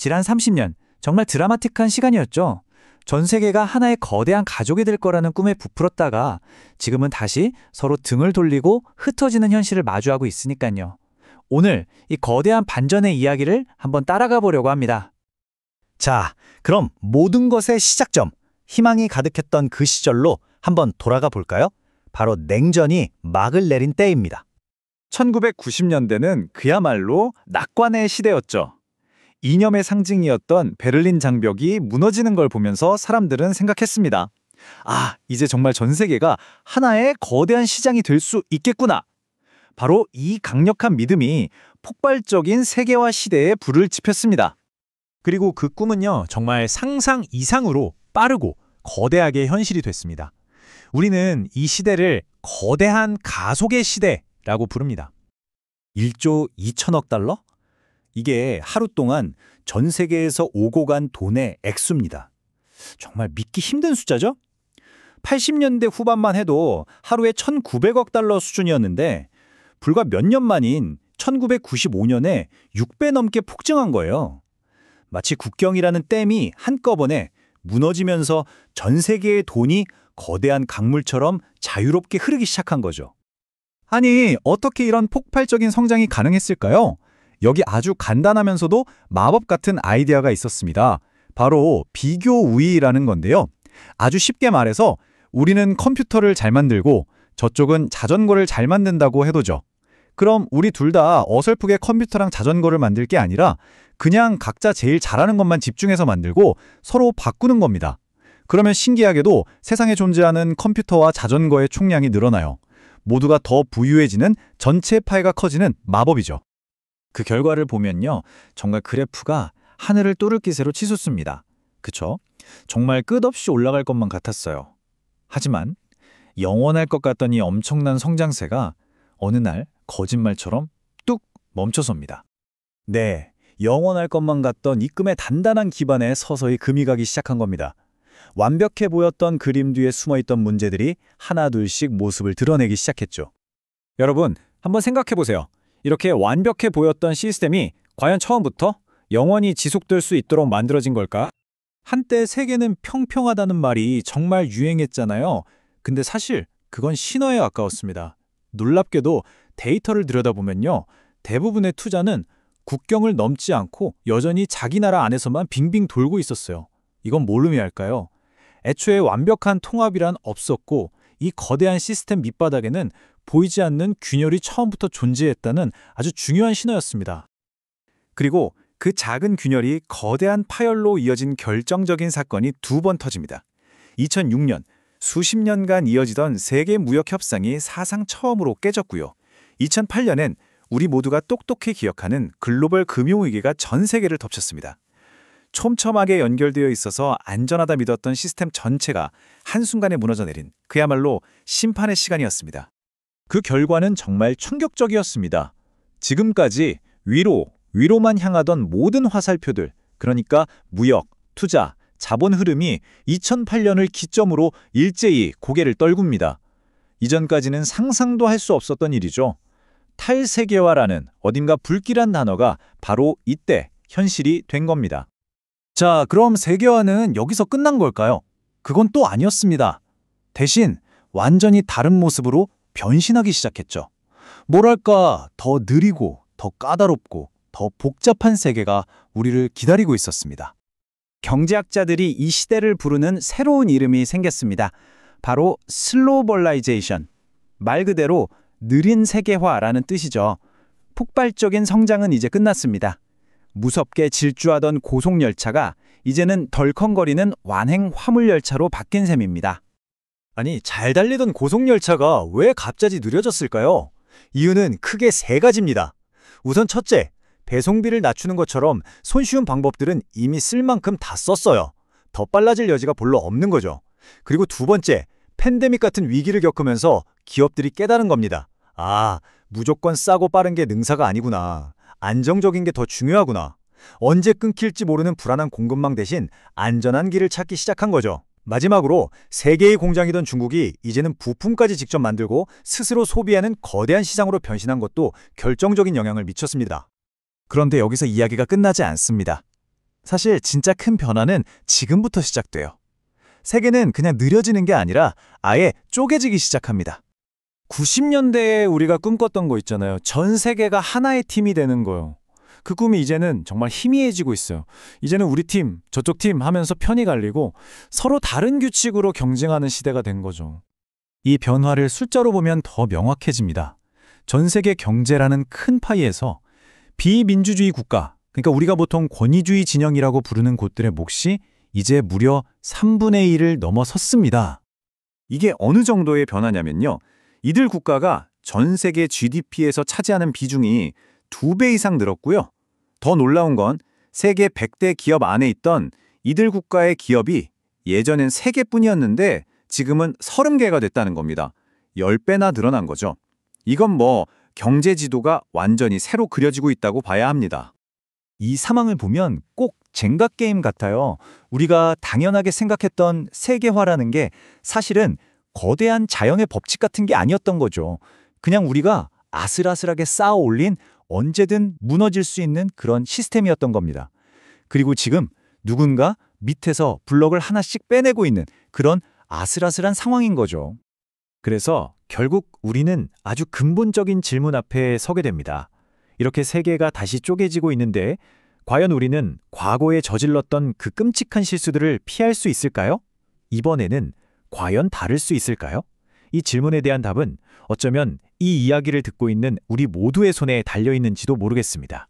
지난 30년, 정말 드라마틱한 시간이었죠. 전 세계가 하나의 거대한 가족이 될 거라는 꿈에 부풀었다가 지금은 다시 서로 등을 돌리고 흩어지는 현실을 마주하고 있으니까요. 오늘 이 거대한 반전의 이야기를 한번 따라가 보려고 합니다. 자, 그럼 모든 것의 시작점, 희망이 가득했던 그 시절로 한번 돌아가 볼까요? 바로 냉전이 막을 내린 때입니다. 1990년대는 그야말로 낙관의 시대였죠. 이념의 상징이었던 베를린 장벽이 무너지는 걸 보면서 사람들은 생각했습니다. 아, 이제 정말 전 세계가 하나의 거대한 시장이 될 수 있겠구나. 바로 이 강력한 믿음이 폭발적인 세계화 시대에 불을 지폈습니다. 그리고 그 꿈은요, 정말 상상 이상으로 빠르고 거대하게 현실이 됐습니다. 우리는 이 시대를 거대한 가속의 시대라고 부릅니다. 1조 2천억 달러? 이게 하루 동안 전 세계에서 오고 간 돈의 액수입니다. 정말 믿기 힘든 숫자죠? 80년대 후반만 해도 하루에 1,900억 달러 수준이었는데 불과 몇 년 만인 1995년에 6배 넘게 폭증한 거예요. 마치 국경이라는 댐이 한꺼번에 무너지면서 전 세계의 돈이 거대한 강물처럼 자유롭게 흐르기 시작한 거죠. 아니, 어떻게 이런 폭발적인 성장이 가능했을까요? 여기 아주 간단하면서도 마법 같은 아이디어가 있었습니다. 바로 비교 우위라는 건데요. 아주 쉽게 말해서 우리는 컴퓨터를 잘 만들고 저쪽은 자전거를 잘 만든다고 해도죠. 그럼 우리 둘 다 어설프게 컴퓨터랑 자전거를 만들 게 아니라 그냥 각자 제일 잘하는 것만 집중해서 만들고 서로 바꾸는 겁니다. 그러면 신기하게도 세상에 존재하는 컴퓨터와 자전거의 총량이 늘어나요. 모두가 더 부유해지는, 전체 파이가 커지는 마법이죠. 그 결과를 보면요, 정말 그래프가 하늘을 뚫을 기세로 치솟습니다. 그쵸? 정말 끝없이 올라갈 것만 같았어요. 하지만 영원할 것 같던 이 엄청난 성장세가 어느 날 거짓말처럼 뚝 멈춰섭니다. 네, 영원할 것만 같던 이 꿈의 단단한 기반에 서서히 금이 가기 시작한 겁니다. 완벽해 보였던 그림 뒤에 숨어있던 문제들이 하나둘씩 모습을 드러내기 시작했죠. 여러분, 한번 생각해보세요. 이렇게 완벽해 보였던 시스템이 과연 처음부터 영원히 지속될 수 있도록 만들어진 걸까? 한때 세계는 평평하다는 말이 정말 유행했잖아요. 근데 사실 그건 신화에 가까웠습니다. 놀랍게도 데이터를 들여다보면요, 대부분의 투자는 국경을 넘지 않고 여전히 자기 나라 안에서만 빙빙 돌고 있었어요. 이건 뭘 의미할까요? 애초에 완벽한 통합이란 없었고 이 거대한 시스템 밑바닥에는 보이지 않는 균열이 처음부터 존재했다는 아주 중요한 신호였습니다. 그리고 그 작은 균열이 거대한 파열로 이어진 결정적인 사건이 두 번 터집니다. 2006년, 수십 년간 이어지던 세계 무역 협상이 사상 처음으로 깨졌고요. 2008년엔 우리 모두가 똑똑히 기억하는 글로벌 금융위기가 전 세계를 덮쳤습니다. 촘촘하게 연결되어 있어서 안전하다 믿었던 시스템 전체가 한순간에 무너져 내린 그야말로 심판의 시간이었습니다. 그 결과는 정말 충격적이었습니다. 지금까지 위로만 향하던 모든 화살표들, 그러니까 무역, 투자, 자본 흐름이 2008년을 기점으로 일제히 고개를 떨굽니다. 이전까지는 상상도 할 수 없었던 일이죠. 탈세계화라는 어딘가 불길한 단어가 바로 이때 현실이 된 겁니다. 자, 그럼 세계화는 여기서 끝난 걸까요? 그건 또 아니었습니다. 대신 완전히 다른 모습으로 변신하기 시작했죠. 뭐랄까, 더 느리고 더 까다롭고 더 복잡한 세계가 우리를 기다리고 있었습니다. 경제학자들이 이 시대를 부르는 새로운 이름이 생겼습니다. 바로 슬로벌라이제이션. 말 그대로 느린 세계화라는 뜻이죠. 폭발적인 성장은 이제 끝났습니다. 무섭게 질주하던 고속열차가 이제는 덜컹거리는 완행 화물열차로 바뀐 셈입니다. 아니, 잘 달리던 고속열차가 왜 갑자기 느려졌을까요? 이유는 크게 세 가지입니다. 우선 첫째, 배송비를 낮추는 것처럼 손쉬운 방법들은 이미 쓸 만큼 다 썼어요. 더 빨라질 여지가 별로 없는 거죠. 그리고 두 번째, 팬데믹 같은 위기를 겪으면서 기업들이 깨달은 겁니다. 아, 무조건 싸고 빠른 게 능사가 아니구나. 안정적인 게 더 중요하구나. 언제 끊길지 모르는 불안한 공급망 대신 안전한 길을 찾기 시작한 거죠. 마지막으로 세계의 공장이던 중국이 이제는 부품까지 직접 만들고 스스로 소비하는 거대한 시장으로 변신한 것도 결정적인 영향을 미쳤습니다. 그런데 여기서 이야기가 끝나지 않습니다. 사실 진짜 큰 변화는 지금부터 시작돼요. 세계는 그냥 느려지는 게 아니라 아예 쪼개지기 시작합니다. 90년대에 우리가 꿈꿨던 거 있잖아요. 전 세계가 하나의 팀이 되는 거요. 그 꿈이 이제는 정말 희미해지고 있어요. 이제는 우리 팀, 저쪽 팀 하면서 편이 갈리고 서로 다른 규칙으로 경쟁하는 시대가 된 거죠. 이 변화를 숫자로 보면 더 명확해집니다. 전 세계 경제라는 큰 파이에서 비민주주의 국가, 그러니까 우리가 보통 권위주의 진영이라고 부르는 곳들의 몫이 이제 무려 3분의 1을 넘어섰습니다. 이게 어느 정도의 변화냐면요. 이들 국가가 전 세계 GDP에서 차지하는 비중이 2배 이상 늘었고요. 더 놀라운 건 세계 100대 기업 안에 있던 이들 국가의 기업이 예전엔 3개뿐이었는데 지금은 30개가 됐다는 겁니다. 10배나 늘어난 거죠. 이건 뭐 경제 지도가 완전히 새로 그려지고 있다고 봐야 합니다. 이 상황을 보면 꼭 젠가 게임 같아요. 우리가 당연하게 생각했던 세계화라는 게 사실은 거대한 자연의 법칙 같은 게 아니었던 거죠. 그냥 우리가 아슬아슬하게 쌓아 올린 언제든 무너질 수 있는 그런 시스템이었던 겁니다. 그리고 지금 누군가 밑에서 블럭을 하나씩 빼내고 있는 그런 아슬아슬한 상황인 거죠. 그래서 결국 우리는 아주 근본적인 질문 앞에 서게 됩니다. 이렇게 세계가 다시 쪼개지고 있는데 과연 우리는 과거에 저질렀던 그 끔찍한 실수들을 피할 수 있을까요? 이번에는 과연 다를 수 있을까요? 이 질문에 대한 답은 어쩌면 이 이야기를 듣고 있는 우리 모두의 손에 달려 있는지도 모르겠습니다.